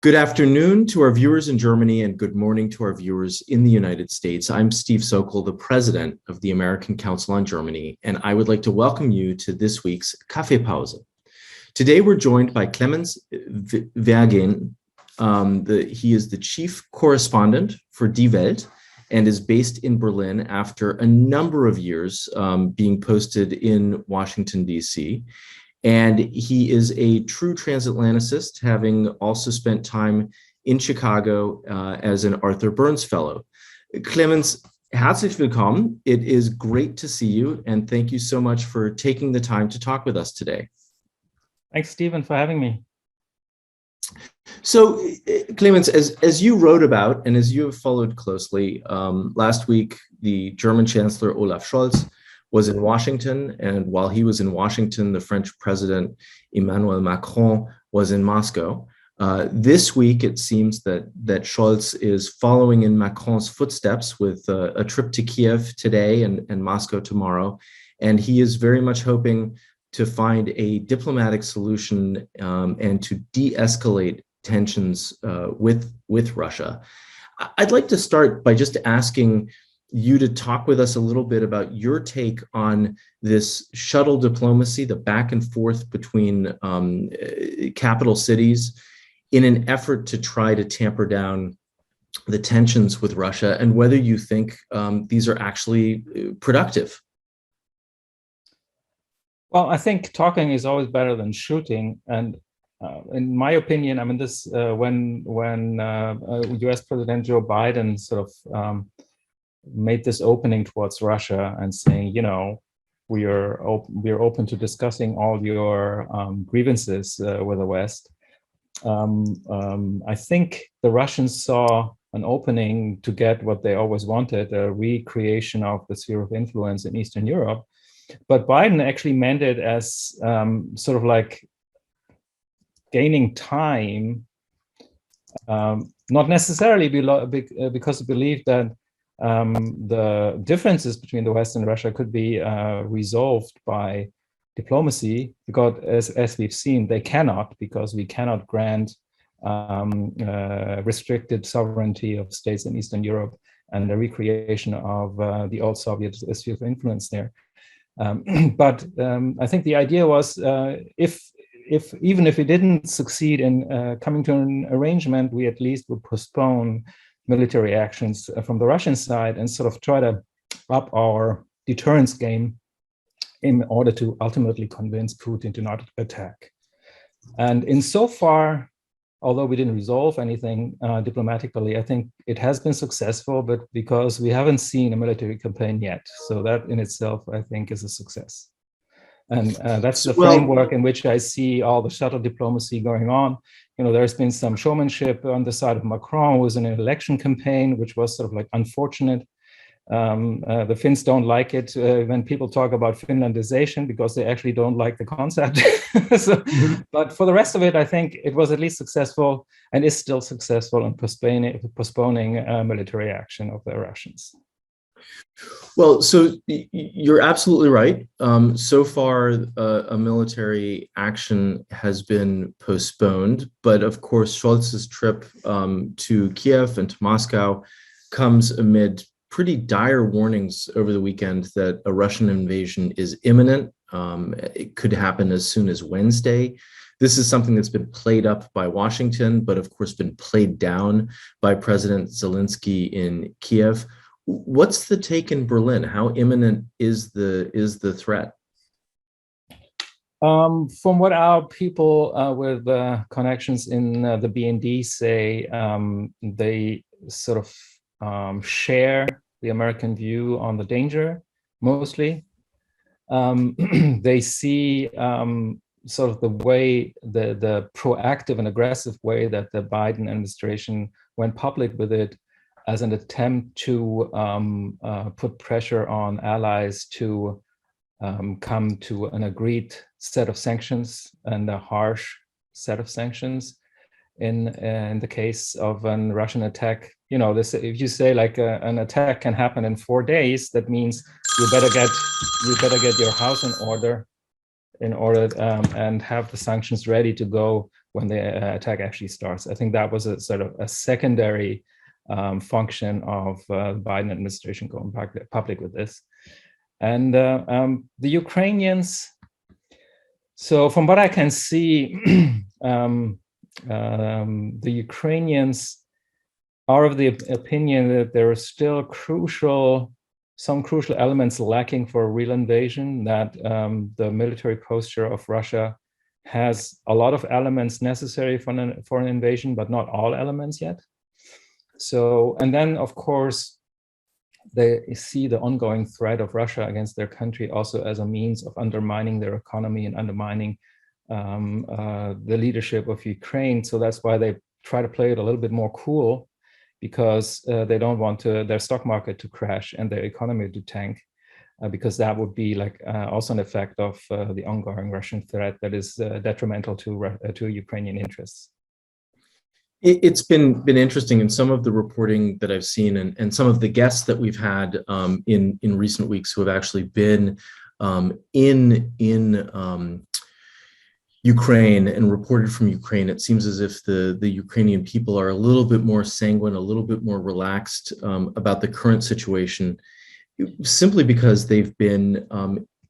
Good afternoon to our viewers in Germany and good morning to our viewers in the United States. I'm Steve Sokol, the president of the American Council on Germany, and I would like to welcome you to this week's Kaffeepause. Today, we're joined by Clemens Wergin. He is the chief correspondent for Die Welt and is based in Berlin after a number of years being posted in Washington, D.C. And he is a true transatlanticist, having also spent time in Chicago as an Arthur Burns Fellow. Clemens, herzlich willkommen. It is great to see you, and thank you so much for taking the time to talk with us today. Thanks, Stephen, for having me. So, Clemens, as you wrote about, and as you have followed closely, last week, the German Chancellor Olaf Scholz was in Washington, and while he was in Washington, the French President Emmanuel Macron was in Moscow. This week, it seems that Scholz is following in Macron's footsteps with a trip to Kiev today and Moscow tomorrow, and he is very much hoping to find a diplomatic solution and to de-escalate tensions with Russia. I'd like to start by just asking you to talk with us a little bit about your take on this shuttle diplomacy, the back and forth between capital cities in an effort to try to tamper down the tensions with Russia, and whether you think these are actually productive. Well, I think talking is always better than shooting. And in my opinion, I mean, this when US President Joe Biden sort of made this opening towards Russia and saying, you know, we are open to discussing all your grievances with the West. I think the Russians saw an opening to get what they always wanted, a recreation of the sphere of influence in Eastern Europe. But Biden actually meant it as sort of like gaining time, not necessarily because he believed that the differences between the West and Russia could be resolved by diplomacy, because as we've seen, they cannot, because we cannot grant restricted sovereignty of states in Eastern Europe and the recreation of the old Soviet sphere of influence there. But I think the idea was even if we didn't succeed in coming to an arrangement, we at least would postpone military actions from the Russian side and sort of try to up our deterrence game in order to ultimately convince Putin to not attack. And insofar, although we didn't resolve anything diplomatically, I think it has been successful, but because we haven't seen a military campaign yet. So that in itself, I think, is a success. And that's the framework in which I see all the shuttle diplomacy going on. You know, there's been some showmanship on the side of Macron, who was in an election campaign, which was sort of like unfortunate. The Finns don't like it when people talk about Finlandization, because they actually don't like the concept. But for the rest of it, I think it was at least successful and is still successful in postponing military action of the Russians. Well, so you're absolutely right. So far, a military action has been postponed, but of course, Scholz's trip to Kiev and to Moscow comes amid pretty dire warnings over the weekend that a Russian invasion is imminent. It could happen as soon as Wednesday. This is something that's been played up by Washington, but of course been played down by President Zelensky in Kiev. What's the take in Berlin? How imminent is the threat? From what our people with connections in the BND say, they sort of share the American view on the danger, mostly. They see sort of the way, the proactive and aggressive way that the Biden administration went public with it as an attempt to put pressure on allies to come to an agreed set of sanctions and a harsh set of sanctions in the case of a Russian attack. You know, this, if you say like an attack can happen in 4 days, that means you better get your house in order and have the sanctions ready to go when the attack actually starts. I think that was a sort of a secondary function of the Biden administration going public with this. And the Ukrainians, so from what I can see, the Ukrainians are of the opinion that there are still some crucial elements lacking for a real invasion, that the military posture of Russia has a lot of elements necessary for an invasion, but not all elements yet. So, and then of course, they see the ongoing threat of Russia against their country also as a means of undermining their economy and undermining the leadership of Ukraine. So that's why they try to play it a little bit more cool, because they don't want their stock market to crash and their economy to tank, because that would be like also an effect of the ongoing Russian threat that is detrimental to Ukrainian interests. It's been interesting in some of the reporting that I've seen, and some of the guests that we've had in recent weeks who have actually been in Ukraine and reported from Ukraine. It seems as if the Ukrainian people are a little bit more sanguine, a little bit more relaxed about the current situation, simply because they've been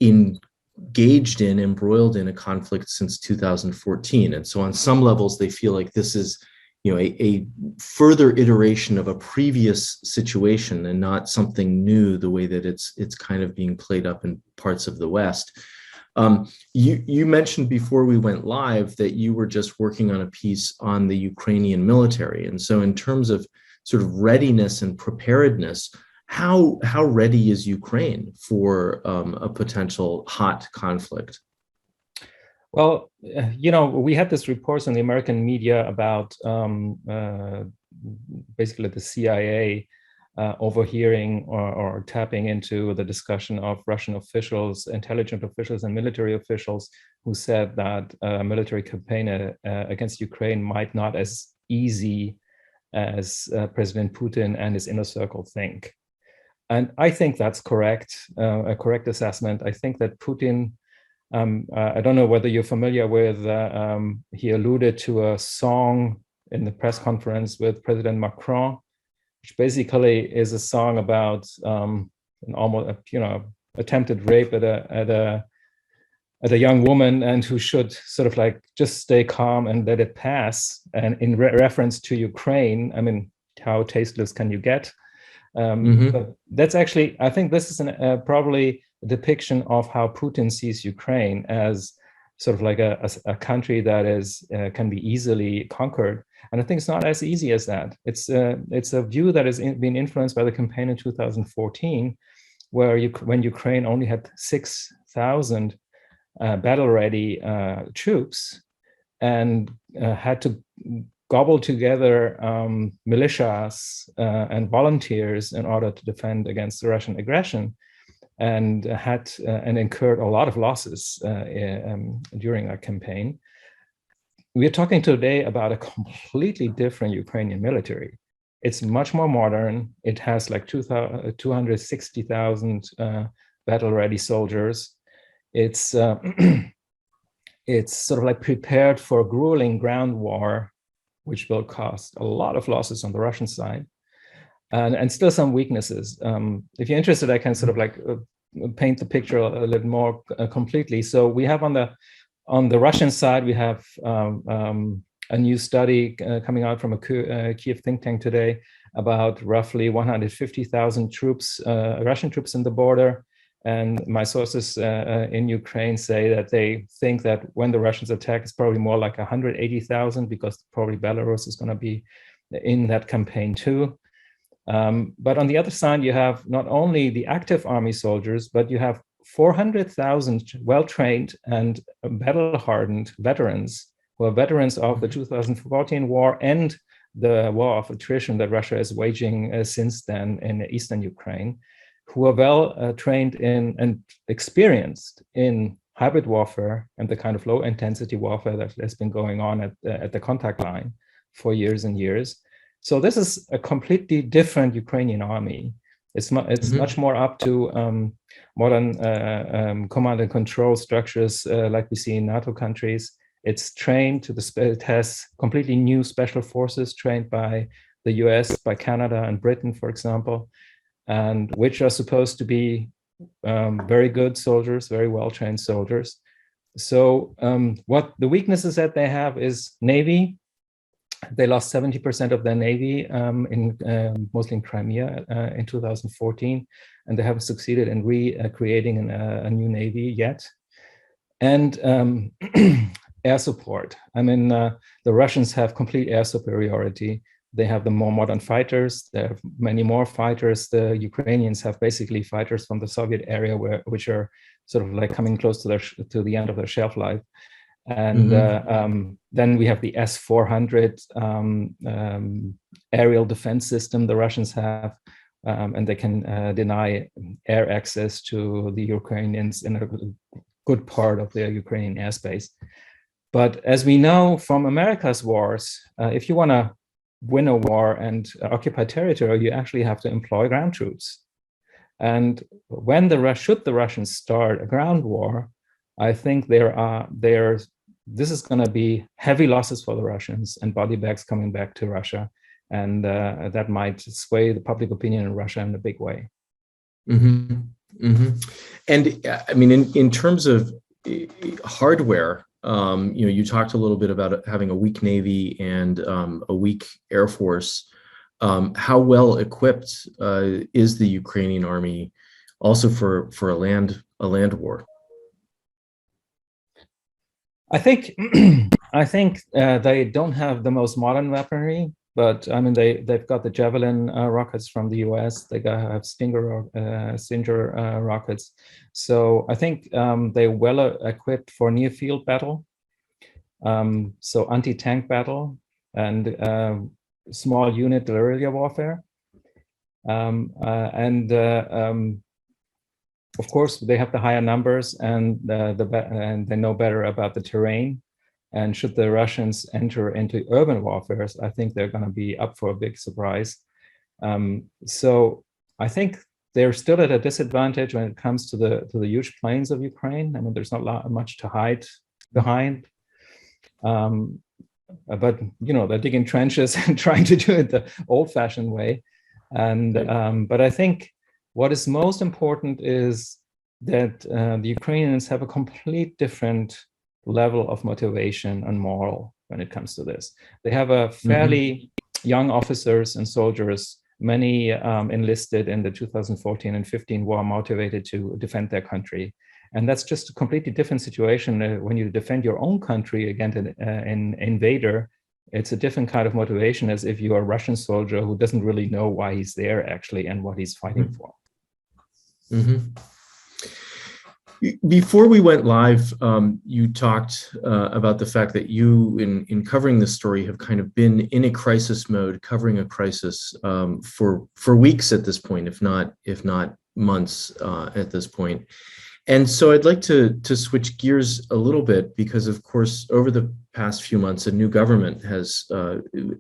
engaged in, embroiled in a conflict since 2014. And so on some levels, they feel like this is, you know, a further iteration of a previous situation and not something new, the way that it's kind of being played up in parts of the West. You mentioned before we went live that you were just working on a piece on the Ukrainian military. And so in terms of sort of readiness and preparedness, how ready is Ukraine for a potential hot conflict? Well, you know, we had this reports in the American media about basically the CIA overhearing or tapping into the discussion of Russian officials, intelligence officials, and military officials who said that a military campaign against Ukraine might not as easy as President Putin and his inner circle think. And I think that's correct, a correct assessment. I think that Putin, I don't know whether you're familiar with, he alluded to a song in the press conference with President Macron, which basically is a song about an almost, you know, attempted rape at a young woman, and who should sort of like just stay calm and let it pass. And in reference to Ukraine, I mean, how tasteless can you get? But that's actually, I think this is probably a depiction of how Putin sees Ukraine as sort of like a country that is can be easily conquered. And I think it's not as easy as that. It's a view that has been influenced by the campaign in 2014, where when Ukraine only had 6,000 battle-ready troops and had to gobble together militias and volunteers in order to defend against the Russian aggression, and had and incurred a lot of losses during that campaign. We are talking today about a completely different Ukrainian military. It's much more modern. It has like 260,000 battle-ready soldiers. It's it's sort of like prepared for a grueling ground war, which will cost a lot of losses on the Russian side, and still some weaknesses. If you're interested, I can sort of like paint the picture a little more completely. So we have on the Russian side, we have a new study coming out from a Kiev think tank today about roughly 150,000 troops, Russian troops in the border. And my sources in Ukraine say that they think that when the Russians attack, it's probably more like 180,000, because probably Belarus is going to be in that campaign too. But on the other side, you have not only the active army soldiers, but you have 400,000 well-trained and battle-hardened veterans who are veterans of the 2014 war and the war of attrition that Russia is waging since then in eastern Ukraine, who are well trained in and experienced in hybrid warfare and the kind of low-intensity warfare that has been going on at the contact line for years and years. So this is a completely different Ukrainian army. It's much more up to modern command and control structures like we see in NATO countries. It's trained it has completely new special forces trained by the US, by Canada and Britain, for example, and which are supposed to be very good soldiers, very well-trained soldiers. So what the weaknesses that they have is Navy. They lost 70% of their Navy mostly in Crimea in 2014, and they haven't succeeded in creating a new Navy yet. And air support. I mean, the Russians have complete air superiority. They have the more modern fighters. They have many more fighters. The Ukrainians have basically fighters from the Soviet area, which are sort of like coming close to the end of their shelf life. And then we have the S-400 aerial defense system the Russians have, and they can deny air access to the Ukrainians in a good part of their Ukrainian airspace. But as we know from America's wars, if you want to win a war and occupy territory, you actually have to employ ground troops. And when should the Russians start a ground war, I think this is going to be heavy losses for the Russians and body bags coming back to Russia. And that might sway the public opinion in Russia in a big way. Mm-hmm. Mm-hmm. And I mean, in terms of hardware, you talked a little bit about having a weak Navy and a weak Air Force. How well equipped is the Ukrainian army also for a land war? I think they don't have the most modern weaponry, but I mean they've got the Javelin rockets from the US. They have Stinger rockets. So I think they're well equipped for near field battle, so anti-tank battle and small unit guerrilla warfare, of course, they have the higher numbers and they know better about the terrain. And should the Russians enter into urban warfare, I think they're going to be up for a big surprise. So I think they're still at a disadvantage when it comes to the huge plains of Ukraine. I mean, there's not much to hide behind. But they're digging trenches and trying to do it the old-fashioned way. And but I think what is most important is that the Ukrainians have a complete different level of motivation and moral when it comes to this. They have a fairly young officers and soldiers, many enlisted in the 2014 and 15 war, motivated to defend their country. And that's just a completely different situation when you defend your own country against an invader. It's a different kind of motivation as if you're a Russian soldier who doesn't really know why he's there actually and what he's fighting for. Before we went live, you talked about the fact that you, in covering this story, have kind of been in a crisis mode, covering a crisis for weeks at this point, if not months at this point. And so I'd like to switch gears a little bit because, of course, over the past few months, a new government has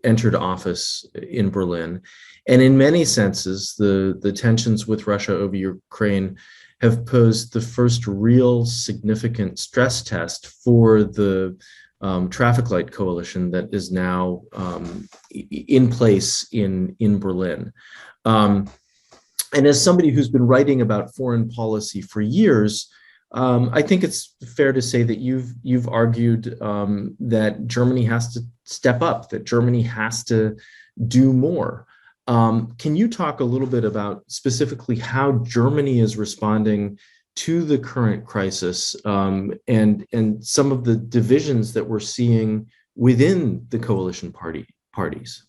entered office in Berlin. And in many senses, the tensions with Russia over Ukraine have posed the first real significant stress test for the traffic light coalition that is now in place in Berlin. And as somebody who's been writing about foreign policy for years, I think it's fair to say that you've argued that Germany has to step up, that Germany has to do more. Can you talk a little bit about specifically how Germany is responding to the current crisis and some of the divisions that we're seeing within the coalition parties?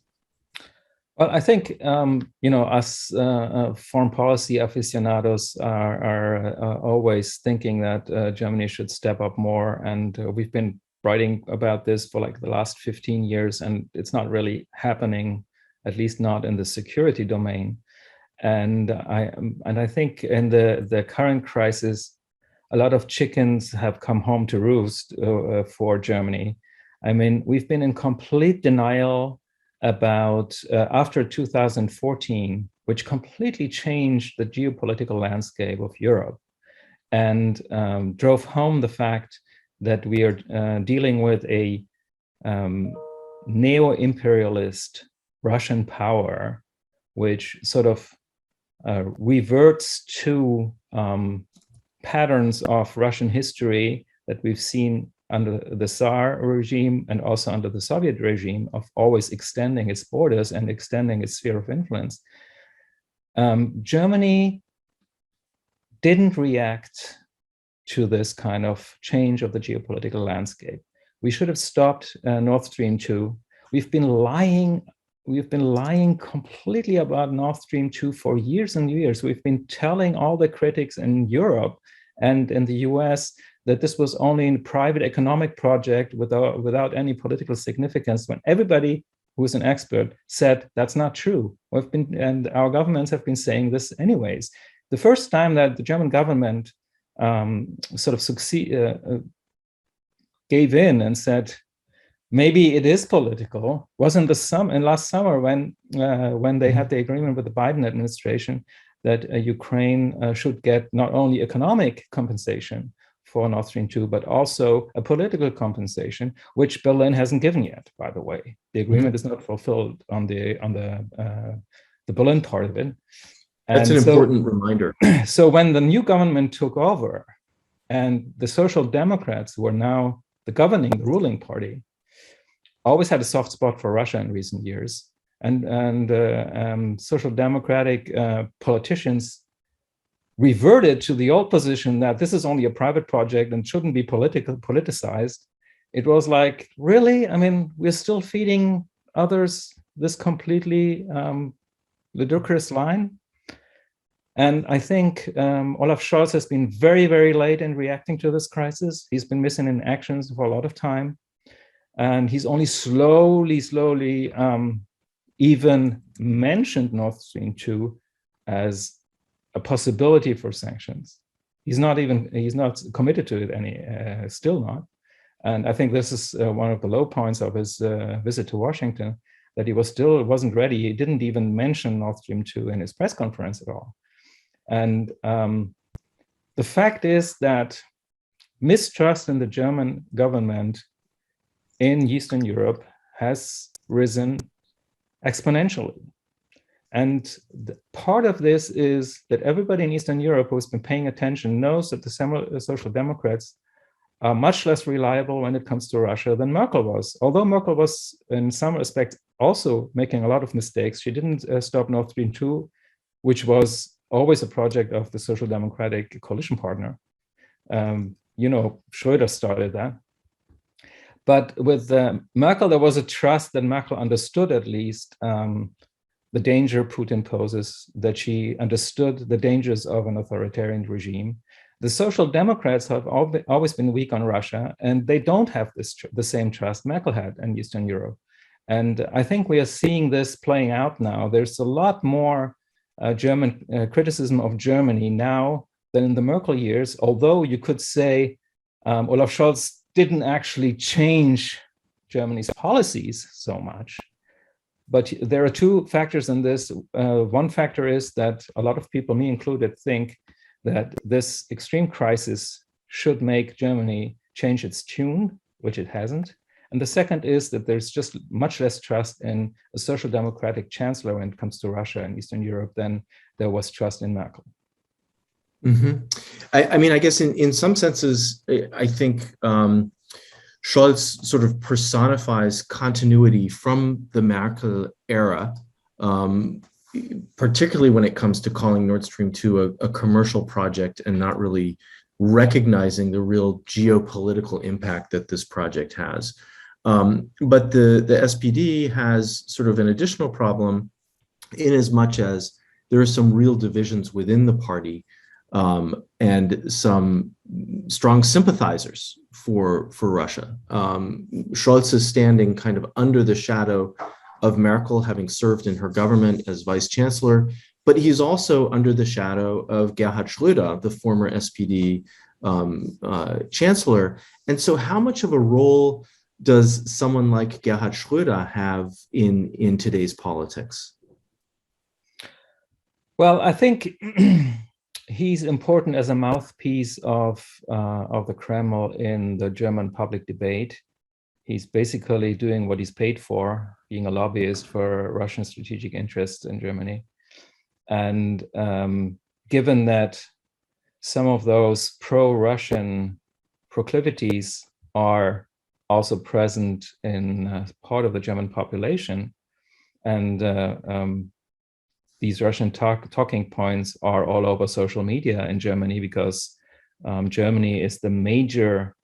Well, I think us foreign policy aficionados are always thinking that Germany should step up more, and we've been writing about this for like the last 15 years, and it's not really happening, at least not in the security domain. And I think in the current crisis, a lot of chickens have come home to roost for Germany. I mean, we've been in complete denial about after 2014, which completely changed the geopolitical landscape of Europe and drove home the fact that we are dealing with a neo-imperialist Russian power, which sort of reverts to patterns of Russian history that we've seen under the Tsar regime and also under the Soviet regime of always extending its borders and extending its sphere of influence. Germany didn't react to this kind of change of the geopolitical landscape. We should have stopped Nord Stream 2. We've been lying completely about Nord Stream 2 for years and years. We've been telling all the critics in Europe and in the US that this was only a private economic project without any political significance, when everybody who is an expert said that's not true. And our governments have been saying this anyways. The first time that the German government sort of gave in and said, maybe it is political, was in last summer when they had the agreement with the Biden administration that Ukraine should get not only economic compensation for Nord Stream 2, but also a political compensation, which Berlin hasn't given yet, by the way. The agreement is not fulfilled on the Berlin part of it. That's an important reminder. So when the new government took over and the Social Democrats were now the ruling party, always had a soft spot for Russia in recent years. And Social Democratic politicians reverted to the old position that this is only a private project and shouldn't be politicized. It was like, really? I mean, we're still feeding others this completely ludicrous line? And I think Olaf Scholz has been very, very late in reacting to this crisis. He's been missing in actions for a lot of time. And he's only slowly even mentioned Nord Stream 2 as a possibility for sanctions. He's not committed to it still not. And I think this is one of the low points of his visit to Washington, that he wasn't ready. He didn't even mention Nord Stream 2 in his press conference at all. And the fact is that mistrust in the German government in Eastern Europe has risen exponentially. And part of this is that everybody in Eastern Europe who's been paying attention knows that the Social Democrats are much less reliable when it comes to Russia than Merkel was. Although Merkel was, in some respects, also making a lot of mistakes, she didn't stop Nord Stream 2, which was always a project of the Social Democratic coalition partner. Schröder started that. But with Merkel, there was a trust that Merkel understood at least the danger Putin poses, that she understood the dangers of an authoritarian regime. The Social Democrats have always been weak on Russia, and they don't have the same trust Merkel had in Eastern Europe. And I think we are seeing this playing out now. There's a lot more German criticism of Germany now than in the Merkel years, although you could say Olaf Scholz didn't actually change Germany's policies so much. But there are two factors in this. One factor is that a lot of people, me included, think that this extreme crisis should make Germany change its tune, which it hasn't. And the second is that there's just much less trust in a social democratic chancellor when it comes to Russia and Eastern Europe than there was trust in Merkel. Mm-hmm. I mean, I guess in some senses, I think Scholz sort of personifies continuity from the Merkel era, particularly when it comes to calling Nord Stream 2 a commercial project and not really recognizing the real geopolitical impact that this project has. But the SPD has sort of an additional problem in as much as there are some real divisions within the party and some strong sympathizers for Russia. Scholz is standing kind of under the shadow of Merkel, having served in her government as vice chancellor, but he's also under the shadow of Gerhard Schröder, the former SPD chancellor. And so how much of a role does someone like Gerhard Schröder have in today's politics? Well, I think he's important as a mouthpiece of the Kremlin in the German public debate. He's basically doing what he's paid for, being a lobbyist for Russian strategic interests in Germany. And given that some of those pro-Russian proclivities are also present in part of the German population, and these Russian talking points are all over social media in Germany, because Germany is the major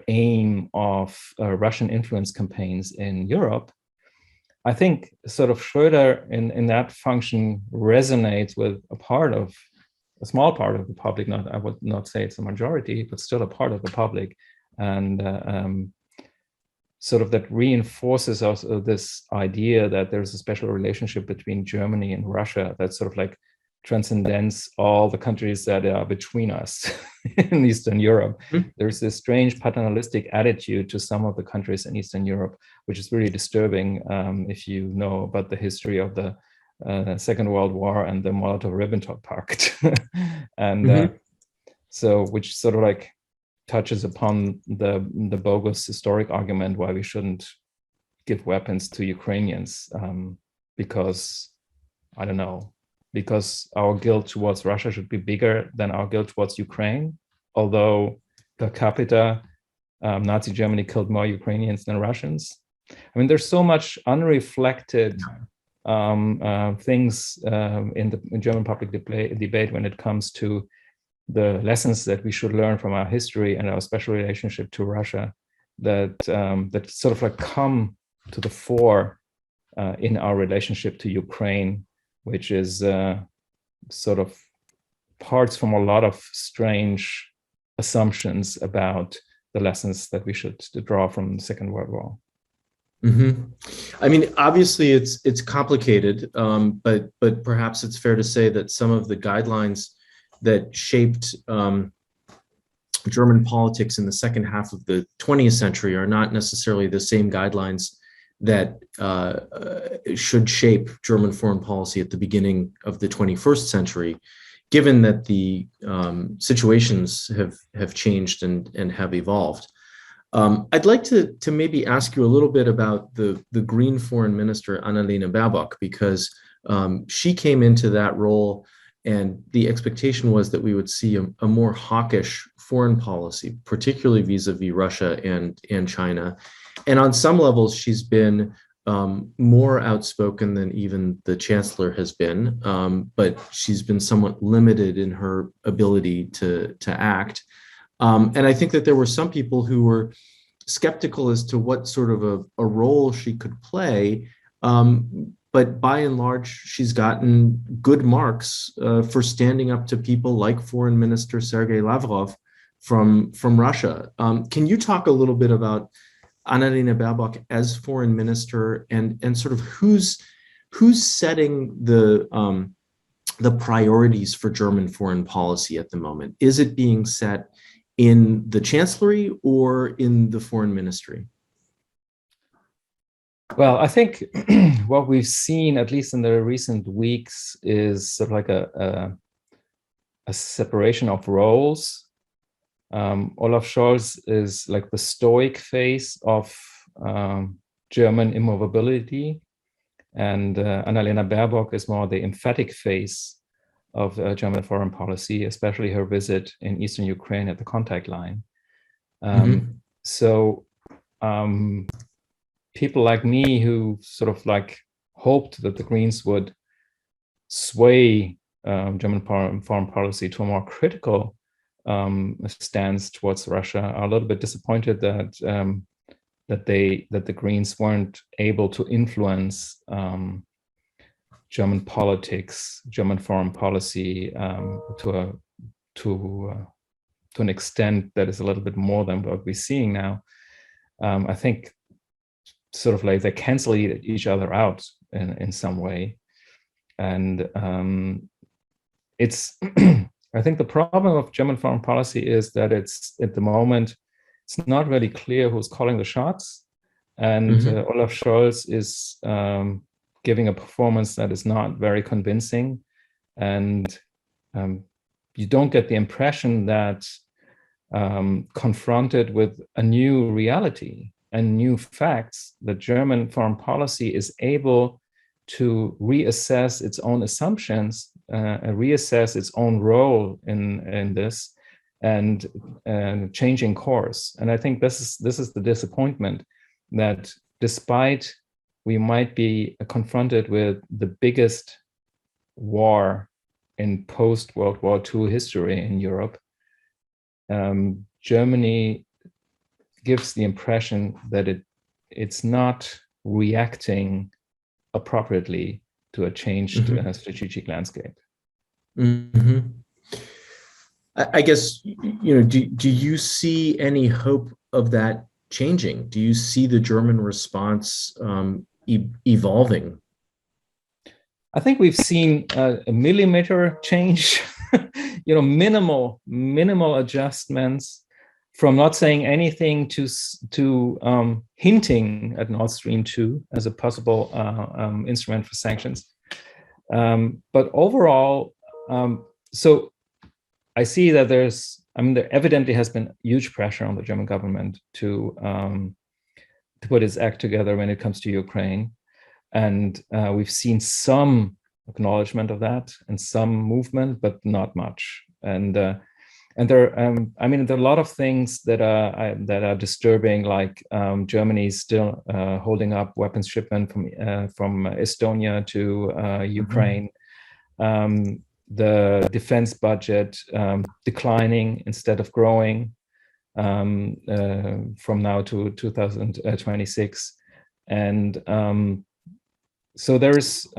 aim of Russian influence campaigns in Europe. I think sort of Schröder in that function resonates with a small part of the public. I would not say it's a majority, but still a part of the public, and sort of that reinforces also this idea that there's a special relationship between Germany and Russia that sort of like transcends all the countries that are between us in Eastern Europe. Mm-hmm. There's this strange paternalistic attitude to some of the countries in Eastern Europe, which is really disturbing if you know about the history of the Second World War and the Molotov-Ribbentrop Pact. And mm-hmm. So which sort of like touches upon the bogus historic argument why we shouldn't give weapons to Ukrainians because, I don't know, because our guilt towards Russia should be bigger than our guilt towards Ukraine, although per capita, Nazi Germany killed more Ukrainians than Russians. I mean, there's so much unreflected things in the German public debate when it comes to the lessons that we should learn from our history and our special relationship to Russia that sort of like come to the fore in our relationship to Ukraine, which is sort of parts from a lot of strange assumptions about the lessons that we should draw from the Second World War. Mm-hmm. I mean, obviously it's complicated, but perhaps it's fair to say that some of the guidelines that shaped German politics in the second half of the 20th century are not necessarily the same guidelines that should shape German foreign policy at the beginning of the 21st century, given that the situations have changed and have evolved. I'd like to maybe ask you a little bit about the Green foreign minister, Annalena Baerbock, because she came into that role and the expectation was that we would see a more hawkish foreign policy, particularly vis-a-vis Russia and China. And on some levels, she's been more outspoken than even the chancellor has been, but she's been somewhat limited in her ability to act. And I think that there were some people who were skeptical as to what sort of a role she could play. But by and large, she's gotten good marks for standing up to people like Foreign Minister Sergei Lavrov from Russia. Can you talk a little bit about Annalena Baerbock as foreign minister and sort of who's setting the priorities for German foreign policy at the moment? Is it being set in the chancellery or in the foreign ministry? Well, I think what we've seen, at least in the recent weeks, is sort of like a separation of roles. Olaf Scholz is like the stoic face of German immovability, and Annalena Baerbock is more the emphatic face of German foreign policy, especially her visit in eastern Ukraine at the contact line. So people like me who sort of like hoped that the Greens would sway German foreign policy to a more critical stance towards Russia are a little bit disappointed that the Greens weren't able to influence German politics, German foreign policy to an extent that is a little bit more than what we're seeing now. I think sort of like they cancel each other out in some way, and it's. I think the problem of German foreign policy is that it's at the moment it's not really clear who's calling the shots, and Olaf Scholz is giving a performance that is not very convincing, and you don't get the impression that confronted with a new reality and new facts, the German foreign policy is able to reassess its own assumptions, reassess its own role in this, and changing course. And I think this is the disappointment, that despite we might be confronted with the biggest war in post-World War II history in Europe, Germany gives the impression that it's not reacting appropriately to a changed strategic landscape. Mm-hmm. I guess, do you see any hope of that changing? Do you see the German response evolving? I think we've seen a millimeter change, minimal adjustments, from not saying anything to hinting at Nord Stream 2 as a possible instrument for sanctions. But overall, so I see that there evidently has been huge pressure on the German government to put its act together when it comes to Ukraine. And we've seen some acknowledgement of that and some movement, but not much. And there are a lot of things that are disturbing, like Germany is still holding up weapons shipment from Estonia to Ukraine. The defense budget declining instead of growing from now to 2026, and so there's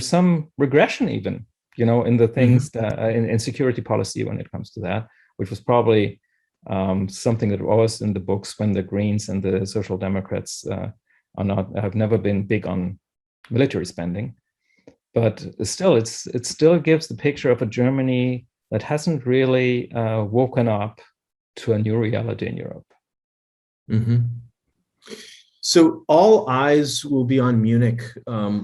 some regression even, in the things that in security policy when it comes to that, which was probably something that was in the books when the Greens and the Social Democrats have never been big on military spending. But still, it still gives the picture of a Germany that hasn't really woken up to a new reality in Europe. Mm-hmm. So all eyes will be on Munich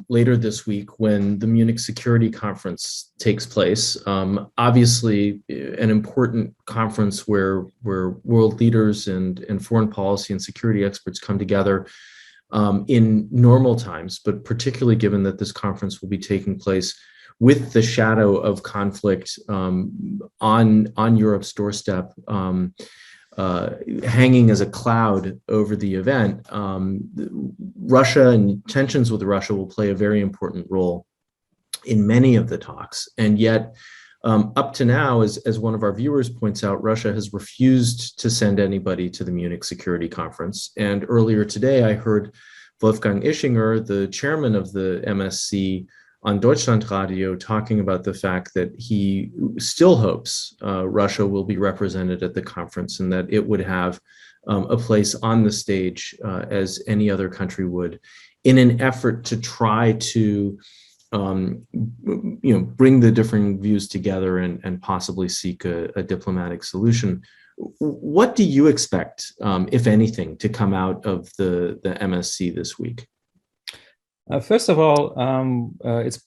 later this week when the Munich Security Conference takes place. Obviously, an important conference where world leaders and foreign policy and security experts come together in normal times, but particularly given that this conference will be taking place with the shadow of conflict on Europe's doorstep, hanging as a cloud over the event. Russia and tensions with Russia will play a very important role in many of the talks. And yet, up to now, as one of our viewers points out, Russia has refused to send anybody to the Munich Security Conference. And earlier today, I heard Wolfgang Ischinger, the chairman of the MSC, on Deutschlandradio talking about the fact that he still hopes Russia will be represented at the conference and that it would have a place on the stage as any other country would, in an effort to try to bring the different views together and possibly seek a diplomatic solution. What do you expect, if anything, to come out of the MSC this week? First of all,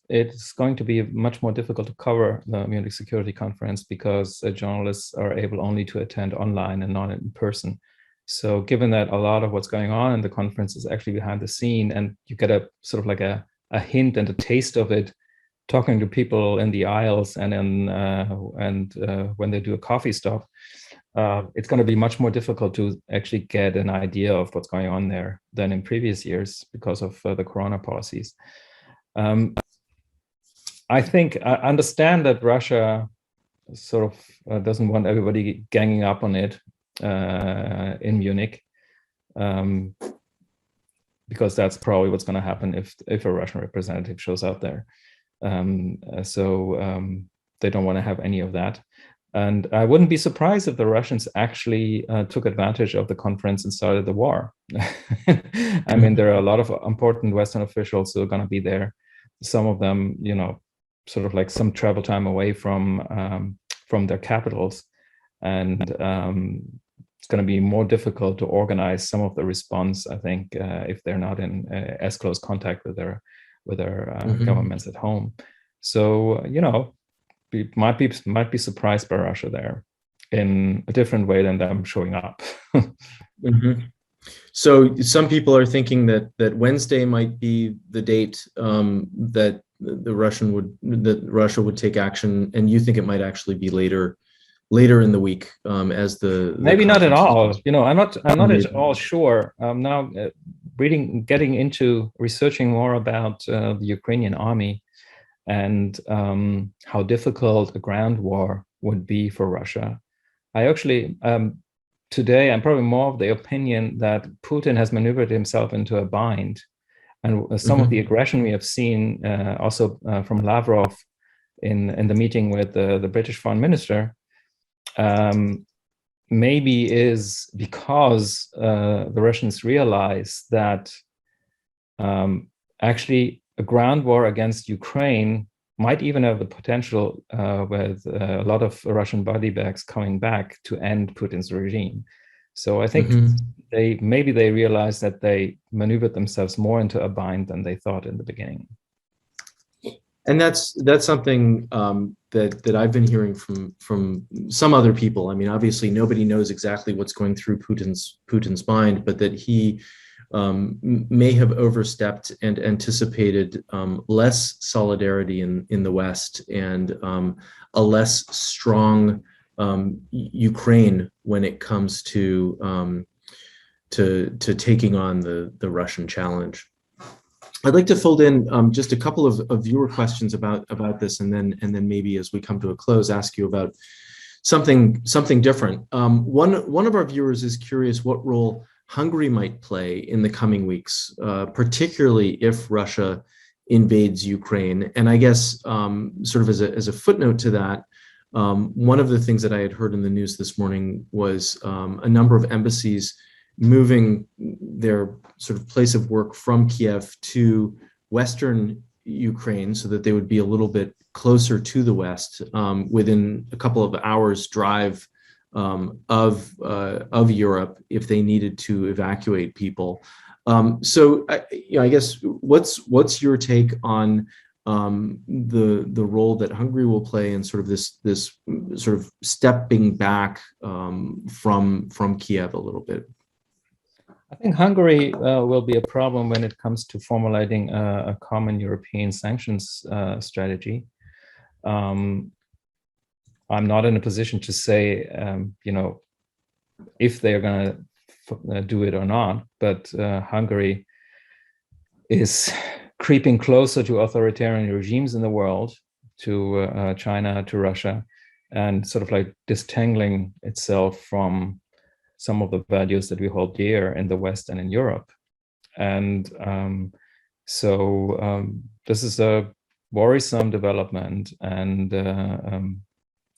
it's going to be much more difficult to cover the Munich Security Conference because journalists are able only to attend online and not in person. So given that a lot of what's going on in the conference is actually behind the scene, and you get a sort of like a hint and a taste of it talking to people in the aisles and when they do a coffee stop, it's going to be much more difficult to actually get an idea of what's going on there than in previous years because of the corona policies. I think I understand that Russia sort of doesn't want everybody ganging up on it in Munich, because that's probably what's going to happen if a Russian representative shows up there. So they don't want to have any of that. And I wouldn't be surprised if the Russians actually took advantage of the conference and started the war. I mean, there are a lot of important Western officials who are going to be there. Some of them, sort of like some travel time away from their capitals. And it's going to be more difficult to organize some of the response, I think, if they're not in as close contact with their governments at home. So, might be surprised by Russia there in a different way than them showing up. Mm-hmm. So some people are thinking that Wednesday might be the date that Russia would take action, and you think it might actually be later in the week, as the maybe not at all. I'm not maybe. at all sure. Now, getting into researching more about the Ukrainian army and how difficult a ground war would be for Russia. I actually today I'm probably more of the opinion that Putin has maneuvered himself into a bind, and some of the aggression we have seen also from Lavrov in the meeting with the British foreign minister. Maybe is because the Russians realize that actually a ground war against Ukraine might even have the potential, with a lot of Russian body bags coming back, to end Putin's regime. So I think they realize that they maneuvered themselves more into a bind than they thought in the beginning. And that's something that I've been hearing from some other people. I mean, obviously, nobody knows exactly what's going through Putin's mind, but that he may have overstepped and anticipated less solidarity in the West, and a less strong Ukraine when it comes to taking on the Russian challenge. I'd like to fold in just a couple of viewer questions about this, and then maybe as we come to a close, ask you about something different. One of our viewers is curious what role Hungary might play in the coming weeks, particularly if Russia invades Ukraine. And I guess sort of as a footnote to that, one of the things that I had heard in the news this morning was a number of embassies moving their sort of place of work from Kiev to Western Ukraine so that they would be a little bit closer to the West, within a couple of hours drive of Europe if they needed to evacuate people. So I guess what's your take on the role that Hungary will play in sort of this sort of stepping back from Kiev a little bit? I think Hungary will be a problem when it comes to formulating a common European sanctions strategy. I'm not in a position to say, if they're going to do it or not, but Hungary is creeping closer to authoritarian regimes in the world, to China, to Russia, and sort of like disentangling itself from some of the values that we hold dear in the West and in Europe. And this is a worrisome development, and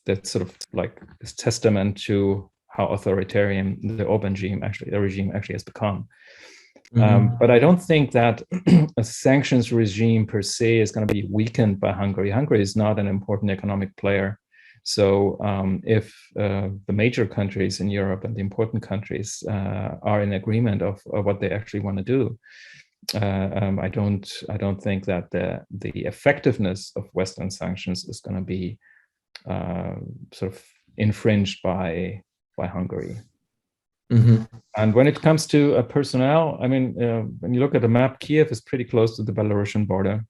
that sort of like is testament to how authoritarian the regime actually has become. But I don't think that a sanctions regime per se is going to be weakened by Hungary. Hungary is not an important economic player. So if the major countries in Europe and the important countries are in agreement of what they actually want to do, I don't think that the effectiveness of Western sanctions is going to be sort of infringed by Hungary. And when it comes to personnel, I mean, when you look at the map, Kiev is pretty close to the Belarusian border.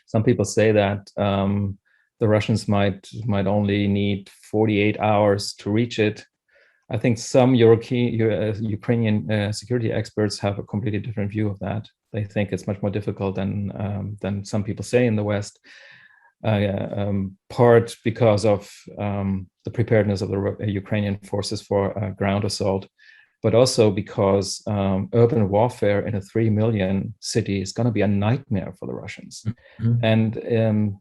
Some people say that the Russians might only need 48 hours to reach it. I think some Ukrainian security experts have a completely different view of that. They think it's much more difficult than some people say in the West. Part because of the preparedness of the Ukrainian forces for ground assault, but also because urban warfare in a 3 million city is going to be a nightmare for the Russians. And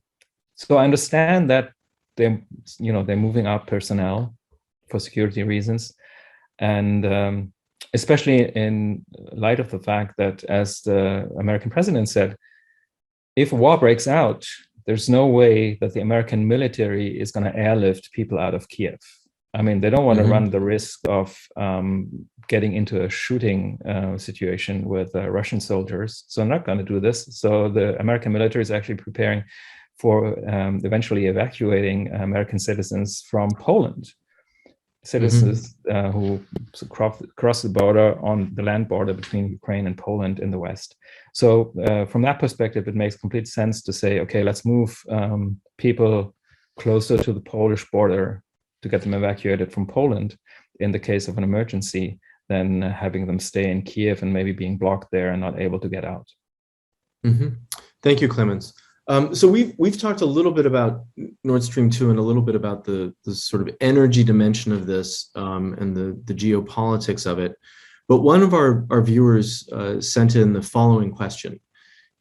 so I understand that they're moving out personnel for security reasons, and especially in light of the fact that, as the American president said, if war breaks out, there's no way that the American military is going to airlift people out of Kiev. I mean, they don't want to run the risk of getting into a shooting situation with Russian soldiers. So they're not going to do this. So the American military is actually preparing for eventually evacuating American citizens from Poland. Citizens who cross the border on the land border between Ukraine and Poland in the West. So from that perspective, it makes complete sense to say, okay, let's move people closer to the Polish border to get them evacuated from Poland in the case of an emergency, than having them stay in Kiev and maybe being blocked there and not able to get out. Thank you, Clemens. So we've talked a little bit about Nord Stream 2 and a little bit about the sort of energy dimension of this and the geopolitics of it. But one of our viewers sent in the following question.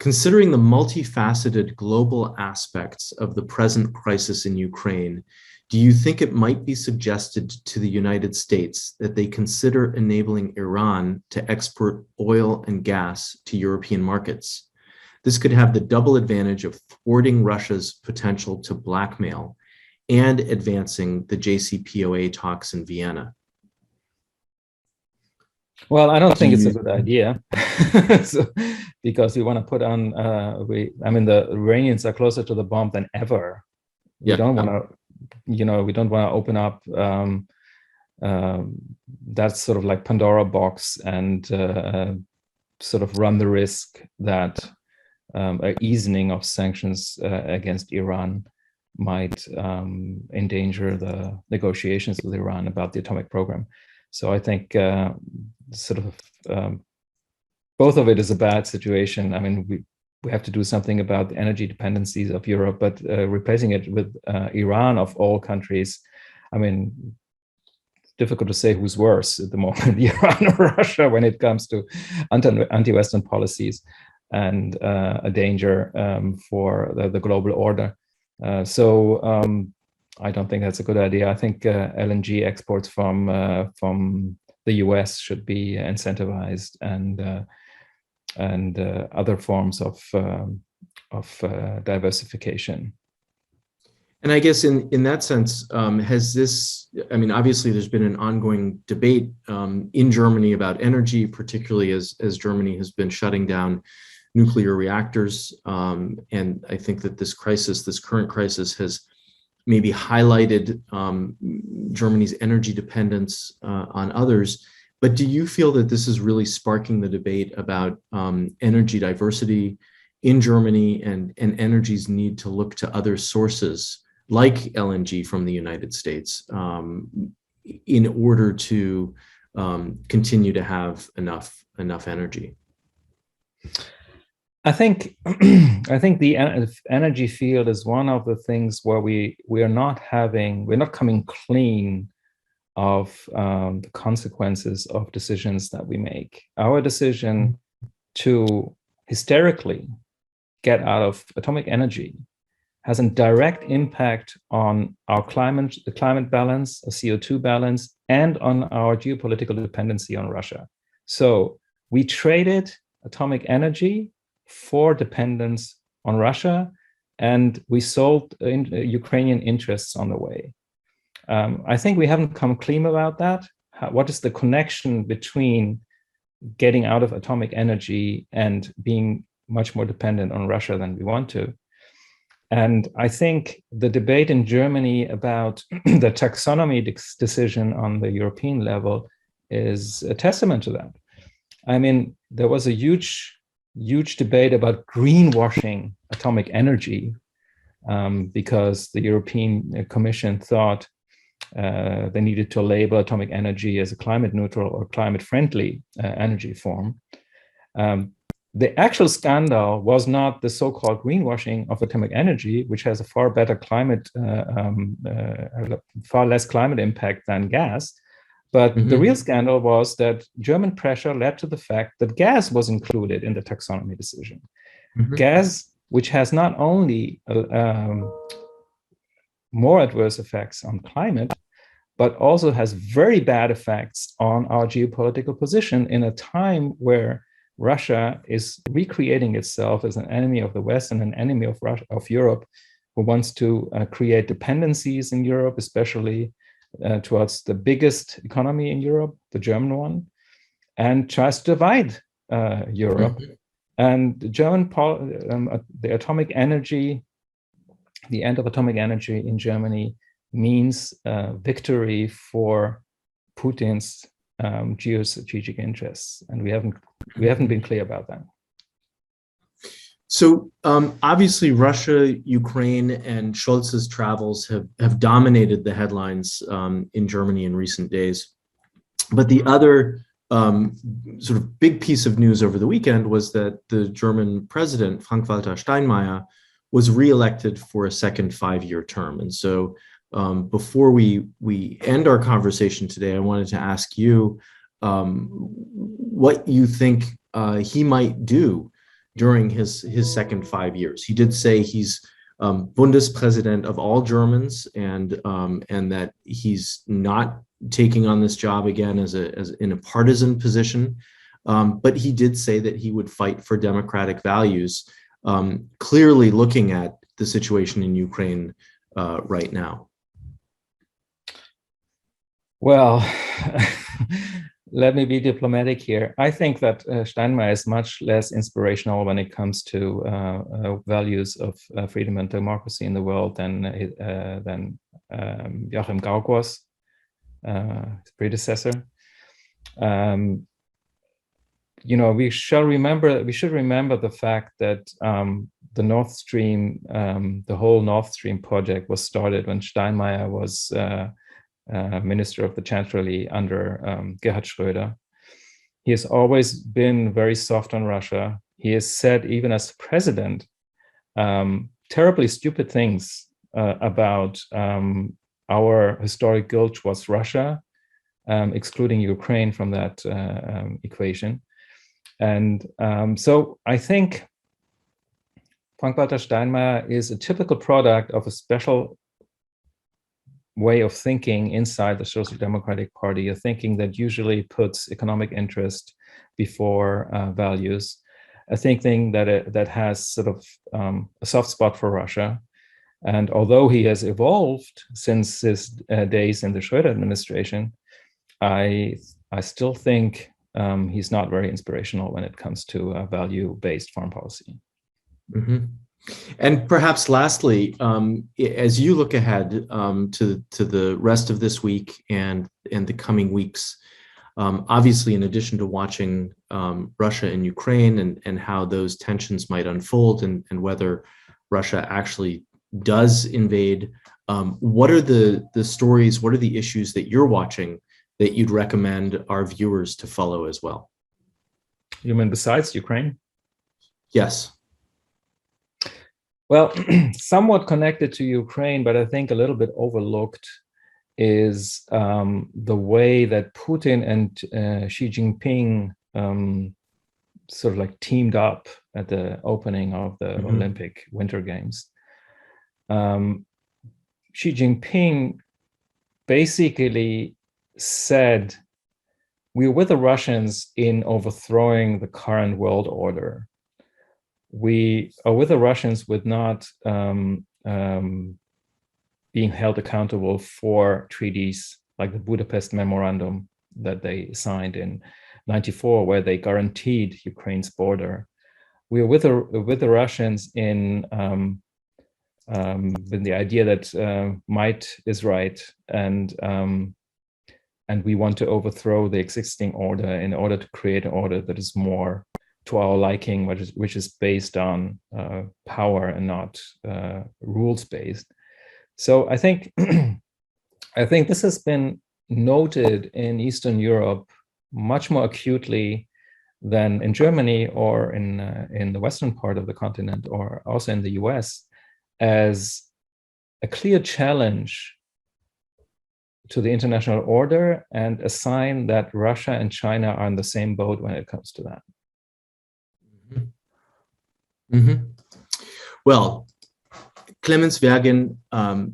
Considering the multifaceted global aspects of the present crisis in Ukraine, do you think it might be suggested to the United States that they consider enabling Iran to export oil and gas to European markets? This could have the double advantage of thwarting Russia's potential to blackmail and advancing the JCPOA talks in Vienna. Well, I don't think it's a good idea, because we want to put on, the Iranians are closer to the bomb than ever. We don't want to, we don't want to open up that sort of like Pandora box and sort of run the risk that an easing of sanctions against Iran might endanger the negotiations with Iran about the atomic program. So I think both of it is a bad situation. I mean, we have to do something about the energy dependencies of Europe, but replacing it with Iran of all countries, I mean, it's difficult to say who's worse at the moment, Iran or Russia, when it comes to anti-Western policies and a danger for the global order. I don't think that's a good idea. I think LNG exports from the US should be incentivized, and other forms of diversification. And I guess in that sense, has this, I mean, obviously there's been an ongoing debate in Germany about energy, particularly as Germany has been shutting down nuclear reactors. And I think that this current crisis has maybe highlighted Germany's energy dependence on others. But do you feel that this is really sparking the debate about energy diversity in Germany and energy's need to look to other sources like LNG from the United States in order to continue to have enough energy? I think the energy field is one of the things where we're not coming clean of the consequences of decisions that we make. Our decision to hysterically get out of atomic energy has a direct impact on our the climate balance, a CO2 balance, and on our geopolitical dependency on Russia. So we traded atomic energy for dependence on Russia, and we sold Ukrainian interests on the way. I think we haven't come clean about that. What is the connection between getting out of atomic energy and being much more dependent on Russia than we want to? And I think the debate in Germany about the taxonomy decision on the European level is a testament to that. I mean, there was a huge debate about greenwashing atomic energy because the European Commission thought they needed to label atomic energy as a climate neutral or climate friendly energy form. The actual scandal was not the so-called greenwashing of atomic energy, which has a far better far less climate impact than gas. But the real scandal was that German pressure led to the fact that gas was included in the taxonomy decision. Gas, which has not only more adverse effects on climate, but also has very bad effects on our geopolitical position in a time where Russia is recreating itself as an enemy of the West and an enemy of Europe, who wants to create dependencies in Europe, especially towards the biggest economy in Europe, the German one, and tries to divide Europe. And the German, the atomic energy the end of atomic energy in Germany means victory for Putin's geostrategic interests, and we haven't been clear about that. So obviously, Russia, Ukraine, and Scholz's travels have dominated the headlines in Germany in recent days. But the other sort of big piece of news over the weekend was that the German president, Frank-Walter Steinmeier, was reelected for a second 5-year term. And so before we end our conversation today, I wanted to ask you what you think he might do during his second 5 years. He did say he's Bundespräsident of all Germans, and that he's not taking on this job again as in a partisan position. But he did say that he would fight for democratic values, clearly looking at the situation in Ukraine right now. Well, let me be diplomatic here. I think that Steinmeier is much less inspirational when it comes to values of freedom and democracy in the world than Joachim Gauck was, his predecessor. We should remember the fact that the Nord Stream, the whole Nord Stream project was started when Steinmeier was Minister of the Chancellery under Gerhard Schröder. He has always been very soft on Russia. He has said, even as president, terribly stupid things about our historic guilt towards Russia, excluding Ukraine from that equation. And so I think Frank-Walter Steinmeier is a typical product of a special way of thinking inside the Social Democratic Party, a thinking that usually puts economic interest before values, a thinking that has sort of a soft spot for Russia. And although he has evolved since his days in the Schröder administration, I still think he's not very inspirational when it comes to value-based foreign policy. Mm-hmm. And perhaps lastly, as you look ahead to the rest of this week and the coming weeks, obviously, in addition to watching Russia and Ukraine and how those tensions might unfold and whether Russia actually does invade, what are the stories, what are the issues that you're watching that you'd recommend our viewers to follow as well? You mean besides Ukraine? Yes. Well, somewhat connected to Ukraine, but I think a little bit overlooked, is the way that Putin and Xi Jinping sort of like teamed up at the opening of the Olympic Winter Games. Xi Jinping basically said, we're with the Russians in overthrowing the current world order. We are with the Russians with not being held accountable for treaties like the Budapest Memorandum that they signed in '94, where they guaranteed Ukraine's border. We are with the Russians in the idea that might is right, and we want to overthrow the existing order in order to create an order that is more to our liking, which is based on power and not rules based. So I think this has been noted in Eastern Europe much more acutely than in Germany or in the western part of the continent, or also in the US, as a clear challenge to the international order and a sign that Russia and China are in the same boat when it comes to that. Mm-hmm. Well, Clemens Wergin,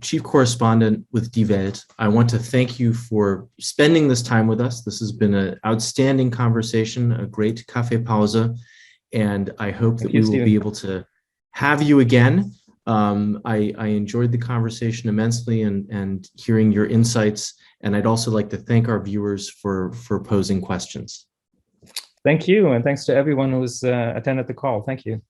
Chief Correspondent with Die Welt, I want to thank you for spending this time with us. This has been an outstanding conversation, a great Kaffeepause, and I hope that we will be able to have you again. I enjoyed the conversation immensely and hearing your insights, and I'd also like to thank our viewers for posing questions. Thank you, and thanks to everyone who's attended the call. Thank you.